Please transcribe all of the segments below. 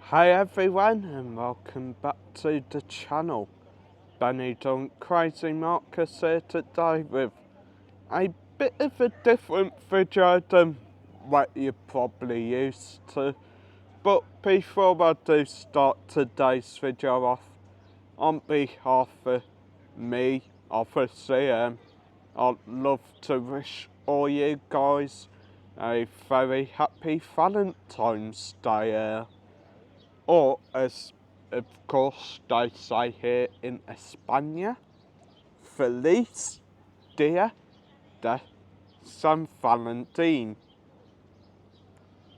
Hi everyone and welcome back to the channel. Benidorm Crazy Marcus here today with a bit of a different video than what you're probably used to. But before I do start today's video off, on behalf of me, obviously, I'd love to wish all you guys a very happy Valentine's Day. Or, as of course they say here in España, Feliz Dia de San Valentin.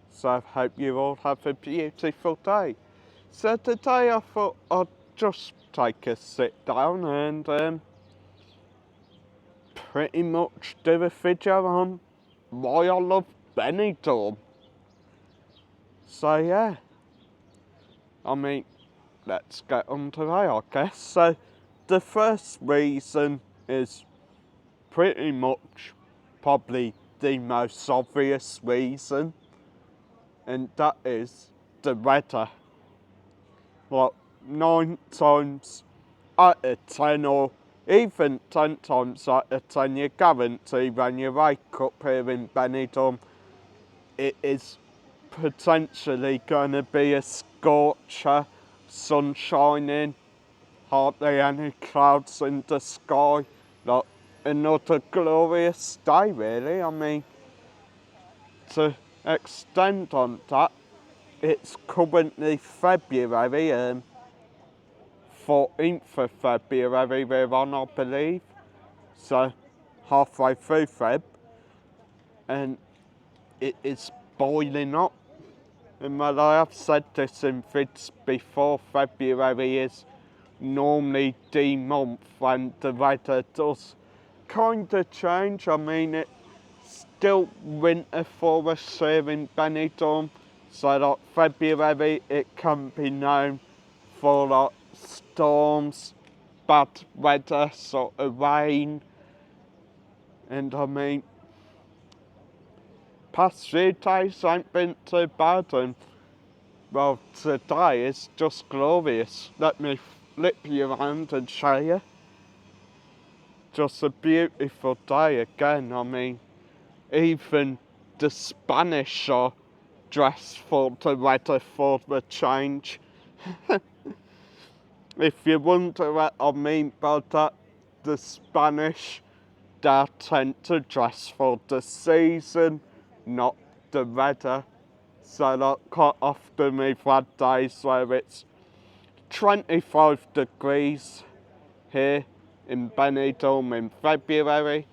So I hope you all have a beautiful day. So today I thought I'd just take a sit down and pretty much do a video on why I love Benidorm. So yeah. I mean, let's get on to that, I guess. So, the first reason is pretty much probably the most obvious reason, and that is the weather. Like, 9 times out of 10, or even 10 times out of 10, you guarantee when you wake up here in Benidorm, it is potentially going to be a scorcher, sun shining, hardly any clouds in the sky. Like another glorious day, really. I mean, to extend on that, it's currently February, 14th of February we're on, I believe. So, halfway through Feb, and it is boiling up. And well, I have said this in vids before, February is normally the month when the weather does kind of change. I mean, it's still winter for us here in Benidorm, so like February it can be known for like storms, bad weather, sort of rain, and I mean, past few days ain't been too bad, and well, today is just glorious. Let me flip you around and show you. Just a beautiful day again. I mean, even the Spanish are dressed for the weather for the change. If you wonder what I mean by that, the Spanish, they tend to dress for the season, not the weather. So like quite often we've had days where it's 25 degrees here in Benidorm in February,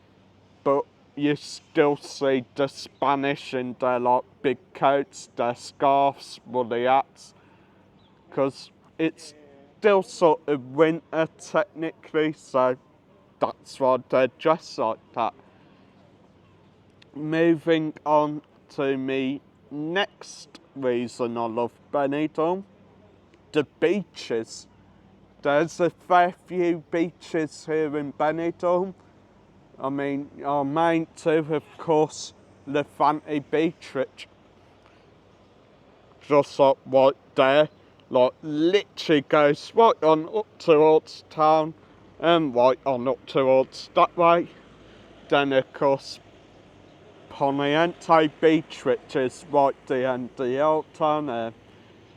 but you still see the Spanish in their like big coats, their scarves, woolly hats, because it's still sort of winter technically, so that's why they're dressed like that. Moving on to me next reason I love Benidorm, the beaches. There's a fair few beaches here in Benidorm. I mean, our main two, of course, Levante Beach, which just like right there, like literally goes right on up towards town and right on up towards that way. Then of course Poniente Beach, which is right the end of the old town.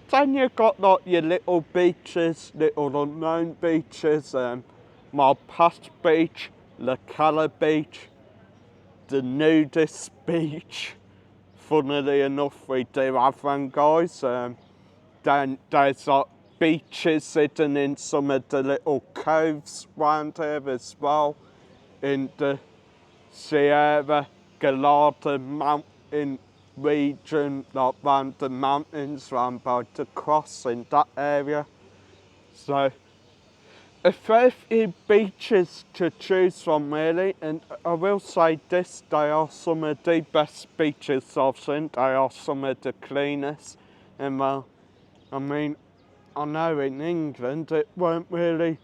Then you've got like your little beaches, little unknown beaches, Malpast Beach, La Cala Beach, the nudist beach. Funnily enough, we do have one, guys. Then there's like beaches hidden in some of the little coves around here as well. In the Sierra Gallardo mountain region, like round the mountains, round by the cross in that area. So a fair few beaches to choose from, really, and I will say this, they are some of the best beaches I've seen. They are some of the cleanest, and well, I mean, I know in England it won't really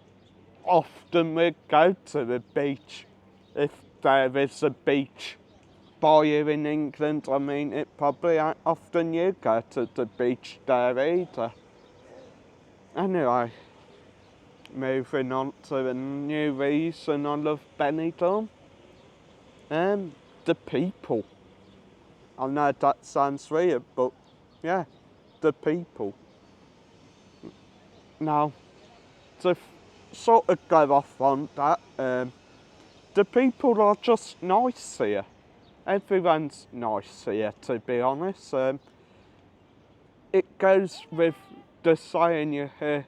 often we go to the beach. If there is a beach by you in England, I mean, it probably ain't often you go to the beach there either. Anyway, moving on to a new reason I love Benidorm. The people. I know that sounds weird, but yeah, the people. Now, to sort of go off on that, the people are just nice here. Everyone's nice here, to be honest. It goes with the saying you hear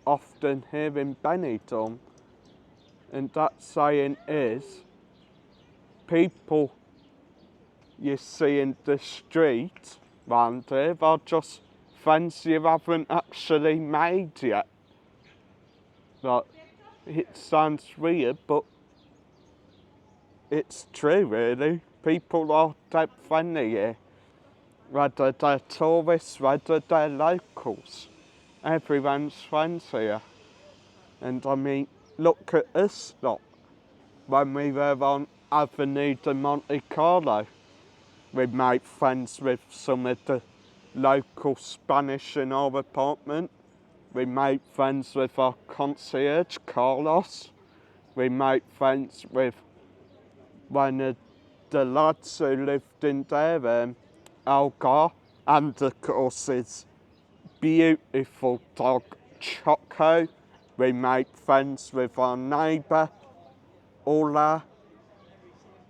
often here in Benidorm, and that saying is, people you see in the street round here are just friends you haven't actually made yet. Like, it sounds weird, but it's true, really. People are that friendly here. Whether they're tourists, whether they're locals. Everyone's friends here. And I mean, look at us lot. When we were on Avenue de Monte Carlo, we made friends with some of the local Spanish in our apartment. We made friends with our concierge, Carlos. We made friends with one of the lads who lived in there, Algar, and of course his beautiful dog, Choco. We made friends with our neighbour, Ola.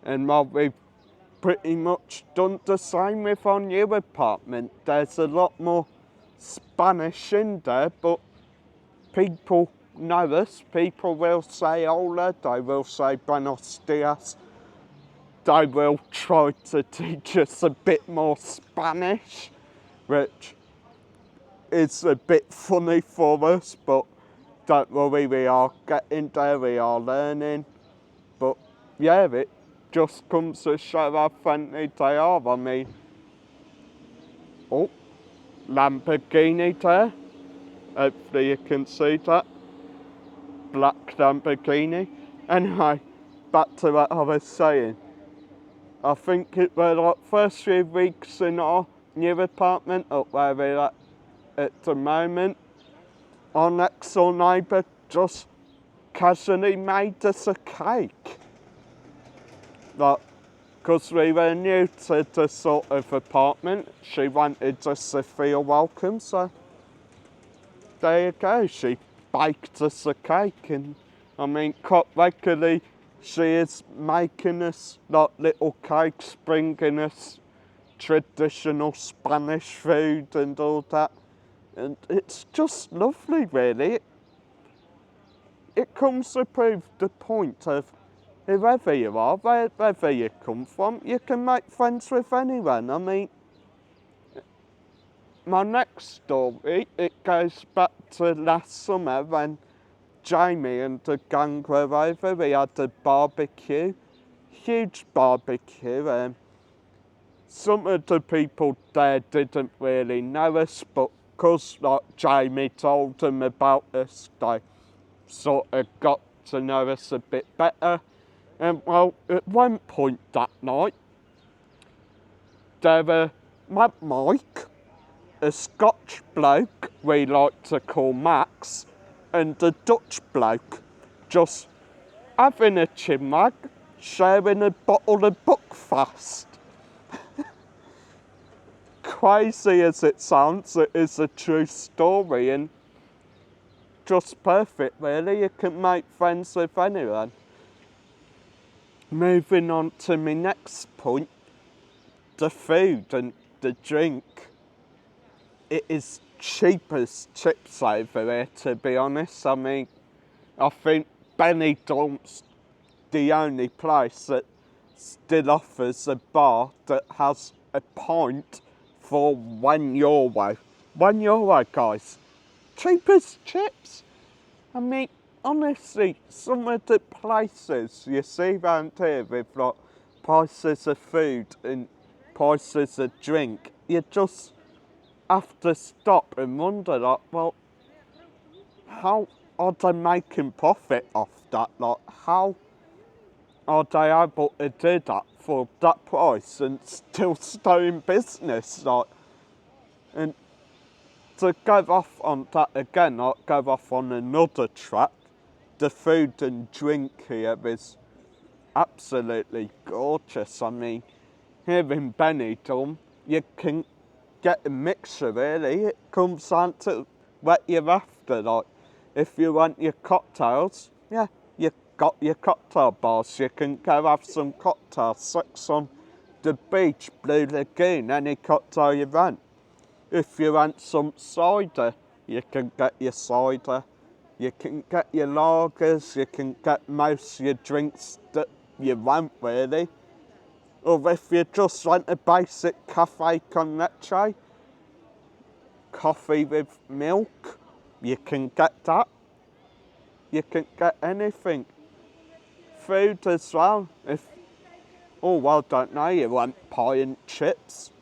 And well, we've pretty much done the same with our new apartment. There's a lot more Spanish in there, but people know us. People will say hola, they will say buenos dias. They will try to teach us a bit more Spanish, which is a bit funny for us, but don't worry, we are getting there, we are learning. But yeah, it just comes to show how friendly they are. I mean, oh, Lamborghini there. Hopefully you can see that. Black Lamborghini. Anyway, back to what I was saying. I think it were like first few weeks in our new apartment up where we're at the moment. Our next door neighbour just casually made us a cake. Like, because we were new to the sort of apartment, she wanted us to feel welcome, so there you go, she baked us a cake. And I mean, quite regularly she is making us like little cakes, bringing us traditional Spanish food and all that, and it's just lovely, really. It comes to prove the point of whoever you are, wherever you come from, you can make friends with anyone. I mean, my next story, it goes back to last summer when Jamie and the gang were over. We had a barbecue, huge barbecue. Some of the people there didn't really know us, but because like Jamie told them about us, they sort of got to know us a bit better. And well, at one point that night, there were Mike, a Scotch bloke we like to call Max, and the Dutch bloke just having a chinwag, sharing a bottle of Buckfast. Crazy as it sounds, it is a true story and just perfect, really. You can make friends with anyone. Moving on to my next point, the food and the drink. It is cheap as chips over here, to be honest. I mean, I think Benidorm's the only place that still offers a bar that has a pint for €1. €1, guys. Cheap as chips. I mean, honestly, some of the places you see around here with like prices of food and prices of drink, you just have to stop and wonder, like, well, how are they making profit off that? Like, how are they able to do that for that price and still stay in business? Like, and to go off on that again, I'll go off on another track. The food and drink here is absolutely gorgeous. I mean, here in Benidorm, you can get a mixture really. It comes down to what you're after. Like, if you want your cocktails, yeah, you got your cocktail bars. You can go have some cocktails, sex on the beach, Blue Lagoon, any cocktail you want. If you want some cider, you can get your cider. You can get your lagers, you can get most of your drinks that you want really. Or if you just want a basic cafe con leche, coffee with milk, you can get that. You can get anything. Food as well. Don't know, you want pie and chips,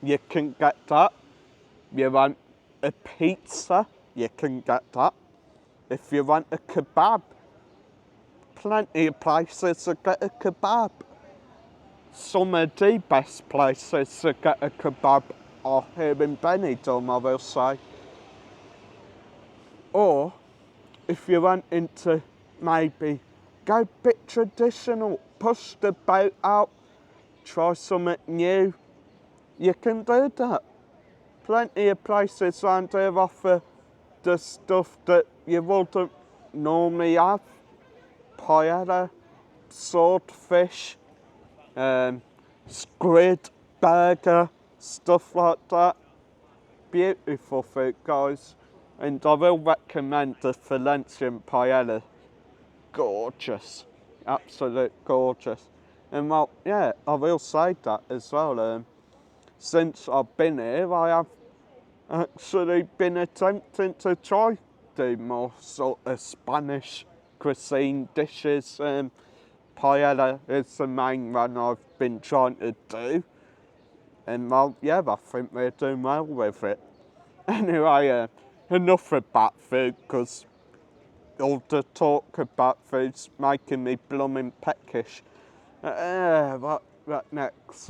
you can get that. You want a pizza, you can get that. If you want a kebab, plenty of places to get a kebab. Some of the best places to get a kebab are here in Benidorm, I will say. Or, if you're wanting to maybe go a bit traditional, push the boat out, try something new, you can do that. Plenty of places around here offer the stuff that you wouldn't normally have. Paella, swordfish, squid, burger, stuff like that. Beautiful food, guys. And I will recommend the Valencian paella. Gorgeous. Absolute gorgeous. And well, yeah, I will say that as well. Since I've been here, I have actually been attempting to try do more sort of Spanish cuisine dishes. Paella is the main one I've been trying to do. And well, yeah, I think we're doing well with it. Anyway, enough about food, because all the talk about food's making me blooming peckish. What next?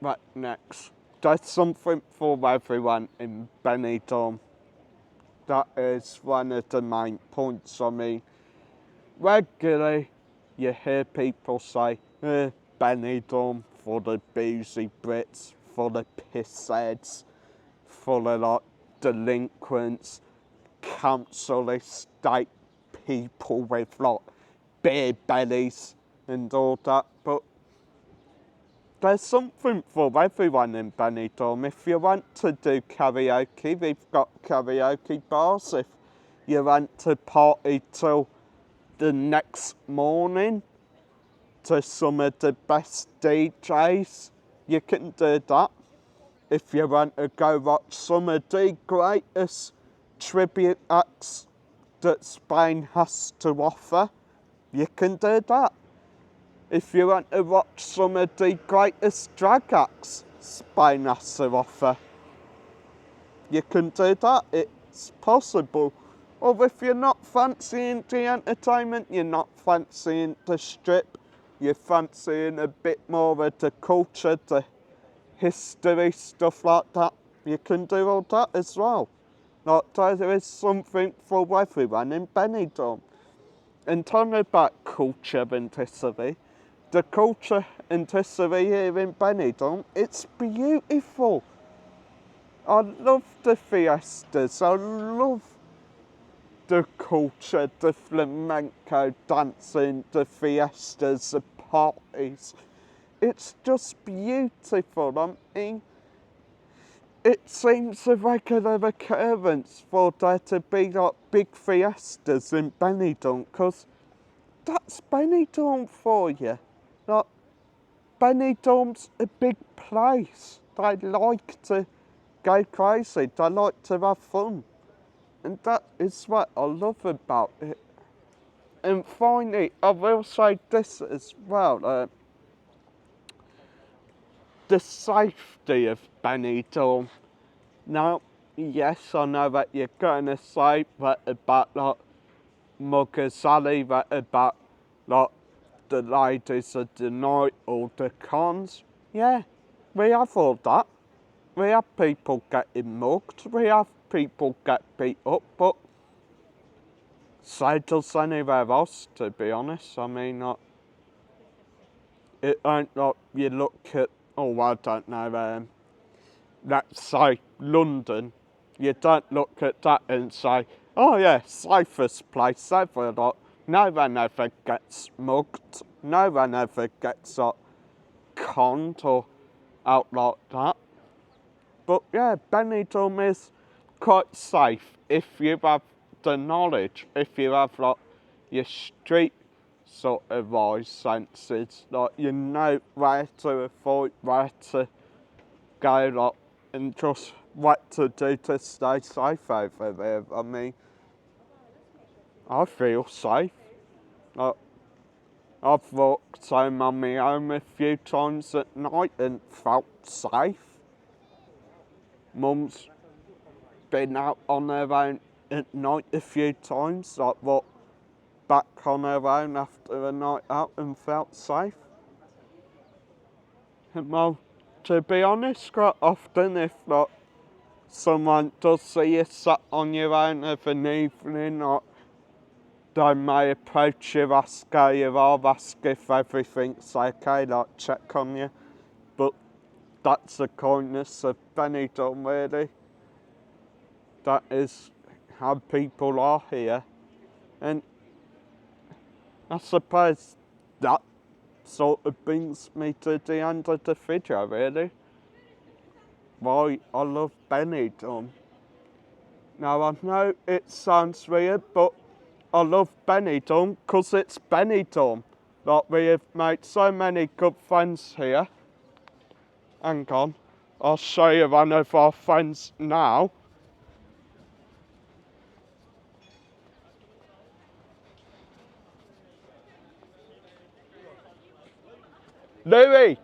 What next? There's something for everyone in Benidorm. That is one of the main points. I mean, regularly you hear people say, Benidorm for the boozy Brits, for the pissheads, full of like delinquents, council estate people with like beer bellies and all that. But there's something for everyone in Benidorm. If you want to do karaoke, we've got karaoke bars. If you want to party till the next morning to some of the best DJs, you can do that. If you want to go watch some of the greatest tribute acts that Spain has to offer, you can do that. If you want to watch some of the greatest drag acts Spain has to offer, you can do that. It's possible. Or if you're not fancying the entertainment, you're not fancying the strip, you're fancying a bit more of the culture, the history, stuff like that, you can do all that as well. Like, there is something for everyone in Benidorm. And talking about culture and history, the culture and history here in Benidorm, it's beautiful. I love the fiestas, I love the culture, the flamenco dancing, the fiestas, the parties. It's just beautiful. I mean, it seems a regular occurrence for there to be like big fiestas in Benidorm, because that's Benidorm for you. Like, Benidorm's a big place. They like to go crazy. They like to have fun. And that is what I love about it. And finally, I will say this as well. The safety of Benidorm. Now, yes, I know that you're going to say that about like Muggers Alley, that about like the ladies of the night or the cons. Yeah, we have all that. we have people getting mugged, we have people get beat up, but so does anywhere else, to be honest. I mean, it ain't like you look at, oh, I don't know, let's say London, you don't look at that and say, oh yeah, safest place ever. Like, no one ever gets mugged, no one ever gets conned or out like that. But yeah, Benidorm is quite safe if you have the knowledge, if you have like your street sort of wise senses, like you know where to avoid, where to go, like, and just what to do to stay safe over there. I mean, I feel safe. Like, I've walked home on my own a few times at night and felt safe. Mum's been out on her own at night a few times, like walked back on her own after a night out and felt safe. And well, to be honest, quite often if like someone does see you sat on your own of an evening, like, they may approach you, ask how you are, ask if everything's okay, like check on you. But that's the kindness of Benidorm, really. That is how people are here. And I suppose that sort of brings me to the end of the video, really. Why I love Benidorm. Now, I know it sounds weird, but I love Benidorm because it's Benidorm. Like, we have made so many good friends here. Hang on, I'll show you one of our friends now. Louis!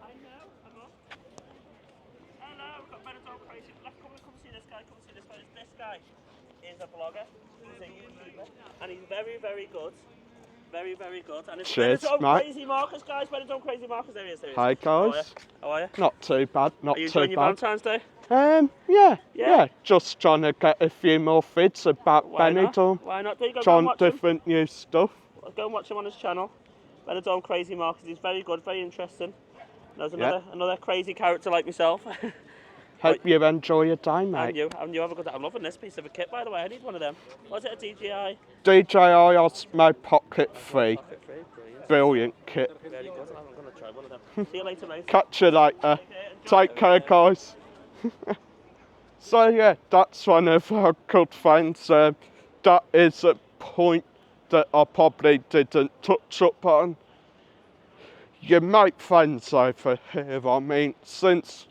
Hello, we've got Benidorm Crazy. Come see this guy, come see this guy. This guy is a blogger, he's a YouTuber, and he's very, very good. Very, very good. And it's Cheers, Benidorm mate. Crazy Marcus, guys. Benidorm Crazy Marcus, there he is. Hi, guys. How are you? Not too bad, not Are you too enjoying your bad. Valentine's Day? Yeah. Just trying to get a few more vids about Why not? Benidorm. Why not? There you go, go and Trying watch him. different new stuff. Go and watch him on his channel. Benidorm Crazy Marcus. He's very good, very interesting. There's another crazy character like myself. Hope you enjoy your day, mate. And you have a good day. I'm loving this piece of a kit, by the way. I need one of them. Was it a DJI? DJI Osmo Pocket 3. Pocket 3, brilliant. Brilliant kit. Very good. I'm going to try one of them. See you later, mate. Catch you later. Take care, guys. So yeah, that's one of our good friends. That is a point that I probably didn't touch upon. You make friends over here. I mean, since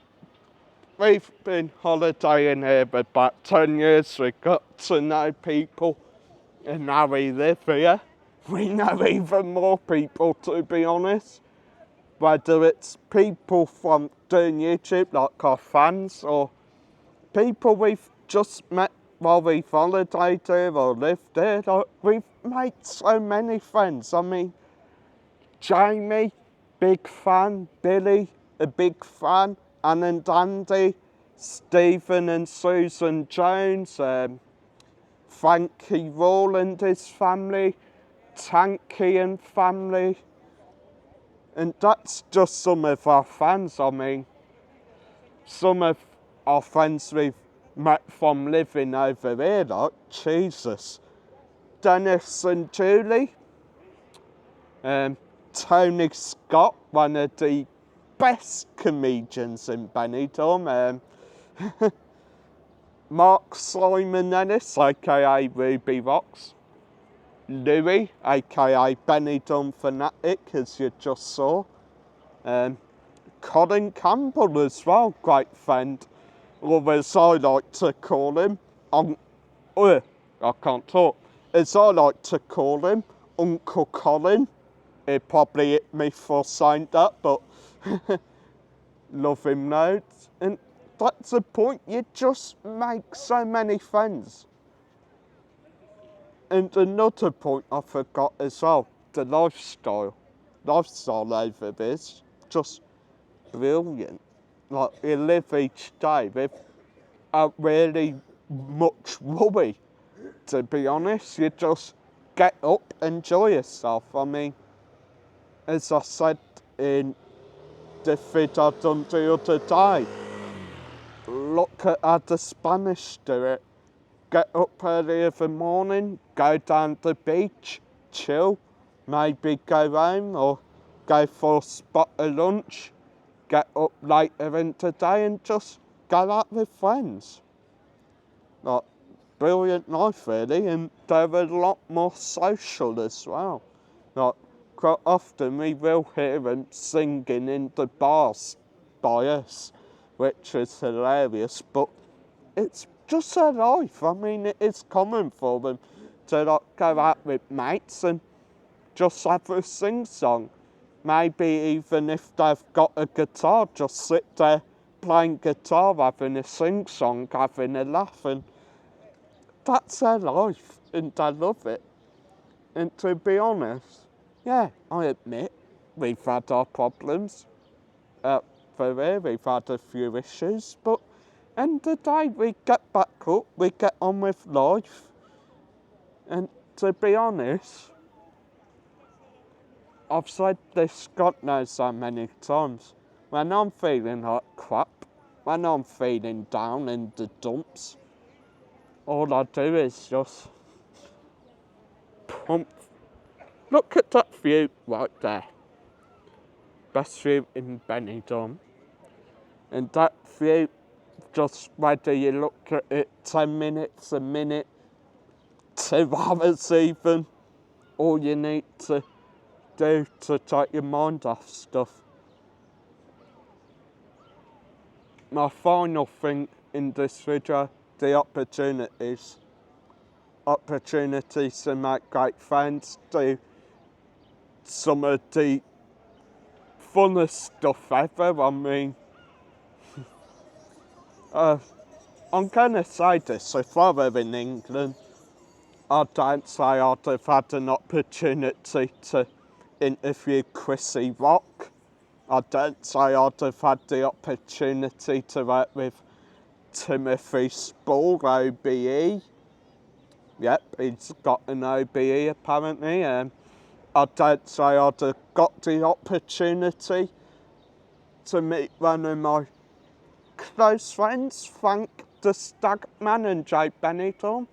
we've been holidaying here for about 10 years, we got to know people, and now we live here. We know even more people, to be honest. Whether it's people from doing YouTube, like our fans, or people we've just met while we've holidayed here or lived here. Like, we've made so many friends. I mean, Jamie, big fan. Billy, a big fan. Anne and Andy, Stephen and Susan Jones, Frankie Rowland, his family, Tanky and family. And that's just some of our fans. I mean, some of our friends we've met from living over here, like, Jesus. Dennis and Julie, Tony Scott, one of the best comedians in Benidorm, Mark Simon Ennis, aka Ruby Rocks, Louis, aka Benidorm Fanatic, as you just saw, Colin Campbell as well, great friend, or as I like to call him, I can't talk, as I like to call him, Uncle Colin. He'd probably hit me for saying that, but love him loads. And that's the point, you just make so many friends. And another point I forgot as well, the lifestyle. Lifestyle over this, just brilliant. Like, you live each day without really much worry, to be honest. You just get up, enjoy yourself. I mean, as I said in the vid I done the other day, look at how the Spanish do it. Get up early in the morning, go down the beach, chill, maybe go home or go for a spot of lunch, get up later in the day and just go out with friends. Like, brilliant life really, and they're a lot more social as well. Like, quite often we will hear them singing in the bars by us, which is hilarious, but it's just their life. I mean, it is common for them to like go out with mates and just have a sing-song. Maybe even if they've got a guitar, just sit there playing guitar, having a sing-song, having a laugh, and that's their life, and I love it. And to be honest, yeah, I admit we've had our problems. For here, we've had a few issues, but end of the day, we get back up, we get on with life. And to be honest, I've said this God knows so many times. When I'm feeling like crap, when I'm feeling down in the dumps, all I do is just pump. Look at that view right there. Best view in Benidorm. And that view, just whether you look at it 10 minutes, a minute, 2 hours even, all you need to do to take your mind off stuff. My final thing in this video, the opportunities. Opportunities to make great friends, do some of the funnest stuff ever. I mean, I'm gonna say this, if I were in England, I don't say I'd have had an opportunity to interview Chrissy Rock. I don't say I'd have had the opportunity to work with Timothy Spall, OBE. Yep, he's got an OBE apparently. I don't say I'd have got the opportunity to meet one of my close friends, Frank the Stagman and Jay Benidorm.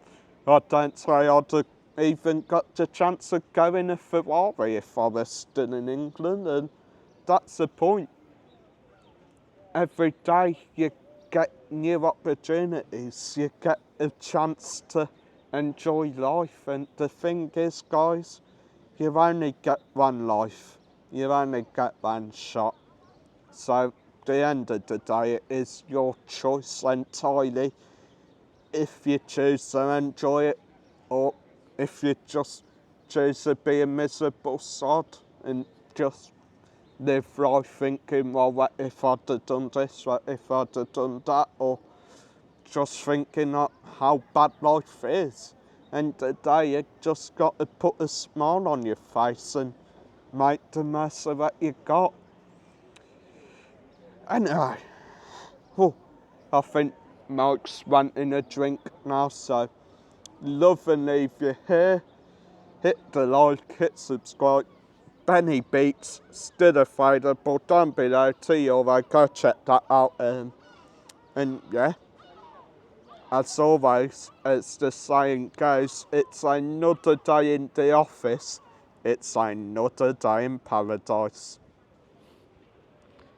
I don't say I'd have even got the chance of going a Ferrari if I was still in England, and that's the point. Every day you get new opportunities, you get a chance to enjoy life, and the thing is, guys, you only get one life, you only get one shot. So at the end of the day, it is your choice entirely if you choose to enjoy it, or if you just choose to be a miserable sod and just live life thinking, well, what if I'd have done this, what if I'd have done that, or just thinking how bad life is. And today you just got to put a smile on your face and make the most of what you got. Anyway, I think Mike's wanting a drink now, so love and leave you here. Hit the like, hit subscribe. Benny Beats still available down below to you, go check that out. And yeah, as always, as the saying goes, it's another day in the office, it's another day in paradise.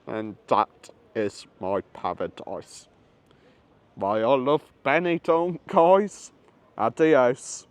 And that is my paradise. Why I love Benidorm, guys. Adios.